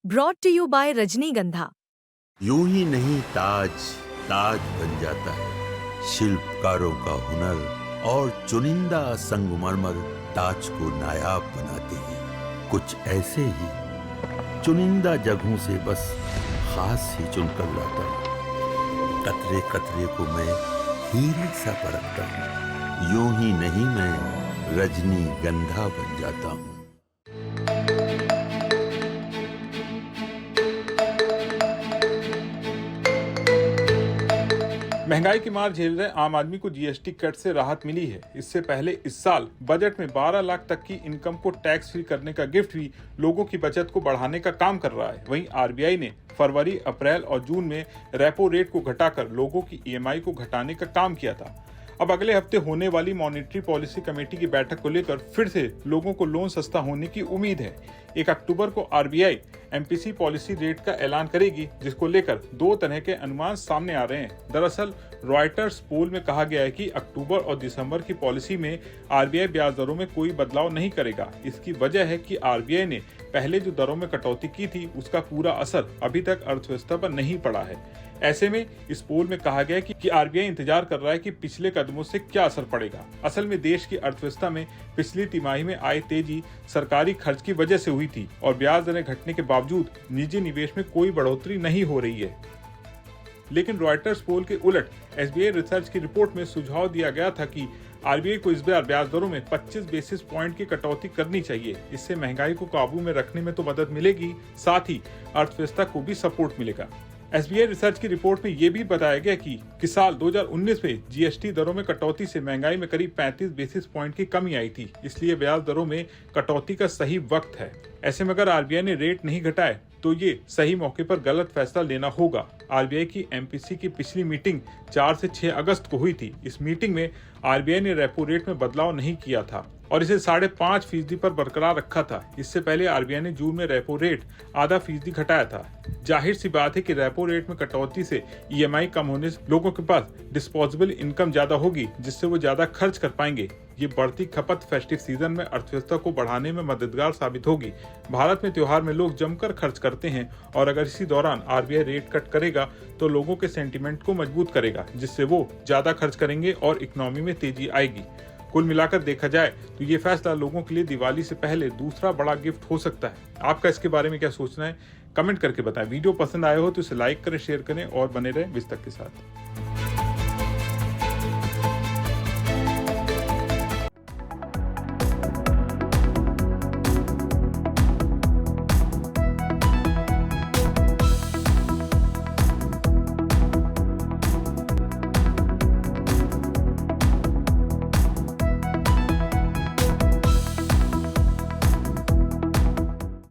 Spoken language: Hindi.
ब्रॉट टू यू बाय रजनीगंधा। यूं ही नहीं ताज ताज बन जाता है, शिल्पकारों का हुनर और चुनिंदा संगमरमर ताज को नायाब बनाते हैं। कुछ ऐसे ही चुनिंदा जगहों से बस खास ही चुनकर लाता हूँ। कतरे कतरे को मैं हीरे सा परखता हूँ। यूं ही नहीं मैं रजनीगंधा बन जाता हूँ। महंगाई की मार झेल रहे आम आदमी को जीएसटी कट से राहत मिली है। इससे पहले इस साल बजट में 12 लाख तक की इनकम को टैक्स फ्री करने का गिफ्ट भी लोगों की बचत को बढ़ाने का काम कर रहा है। वहीं आरबीआई ने फरवरी, अप्रैल और जून में रेपो रेट को घटाकर लोगों की ईएमआई को घटाने का काम किया था। अब अगले हफ्ते होने वाली मॉनेटरी पॉलिसी कमेटी की बैठक को लेकर फिर से लोगों को लोन सस्ता होने की उम्मीद है। 1 अक्टूबर को आरबीआई एमपीसी पॉलिसी रेट का ऐलान करेगी, जिसको लेकर 2 तरह के अनुमान सामने आ रहे हैं। दरअसल रॉयटर्स पोल में कहा गया है कि अक्टूबर और दिसंबर की पॉलिसी में आरबीआई ब्याज दरों में कोई बदलाव नहीं करेगा। इसकी वजह है कि आरबीआई ने पहले जो दरों में कटौती की थी उसका पूरा असर अभी तक अर्थव्यवस्था पर नहीं पड़ा है। ऐसे में इस पोल में कहा गया है कि आरबीआई इंतजार कर रहा है कि पिछले कदमों से क्या असर पड़ेगा। असल में देश की अर्थव्यवस्था में पिछली तिमाही में आई तेजी सरकारी खर्च की वजह से हुई थी और ब्याज दरें घटने के बावजूद निजी निवेश में कोई बढ़ोतरी नहीं हो रही है। लेकिन रॉयटर्स पोल के उलट एसबीआई रिसर्च की रिपोर्ट में सुझाव दिया गया था कि आरबीआई को इस बार ब्याज दरों में 25 बेसिस पॉइंट की कटौती करनी चाहिए। इससे महंगाई को काबू में रखने में तो मदद मिलेगी, साथ ही अर्थव्यवस्था को भी सपोर्ट मिलेगा। एसबीआई रिसर्च की रिपोर्ट में यह भी बताया गया कि साल 2019 में जीएसटी दरों में कटौती से महंगाई में करीब 35 बेसिस पॉइंट की कमी आई थी। इसलिए ब्याज दरों में कटौती का सही वक्त है। ऐसे में अगर आरबीआई ने रेट नहीं घटाए तो ये सही मौके पर गलत फैसला लेना होगा। आरबीआई की एमपीसी की पिछली मीटिंग 4 से 6 अगस्त को हुई थी। इस मीटिंग में आरबीआई ने रेपो रेट में बदलाव नहीं किया था और इसे 5.5% पर बरकरार रखा था। इससे पहले आरबीआई ने जून में रेपो रेट आधा फीसदी घटाया था। जाहिर सी बात है कि रेपो रेट में कटौती से ईएमआई कम होने से लोगों के पास डिस्पोजेबल इनकम ज्यादा होगी, जिससे वो ज्यादा खर्च कर पाएंगे। ये बढ़ती खपत फेस्टिव सीजन में अर्थव्यवस्था को बढ़ाने में मददगार साबित होगी। भारत में त्योहार में लोग जमकर खर्च करते हैं और अगर इसी दौरान आरबीआई रेट कट करेगा तो लोगों के सेंटीमेंट को मजबूत करेगा, जिससे वो ज्यादा खर्च करेंगे और इकोनॉमी में तेजी आएगी। कुल मिलाकर देखा जाए तो ये फैसला लोगों के लिए दिवाली से पहले दूसरा बड़ा गिफ्ट हो सकता है। आपका इसके बारे में क्या सोचना है, कमेंट करके बताएं। वीडियो पसंद आया हो तो इसे लाइक करें, शेयर करें और बने रहें विस्तक के साथ।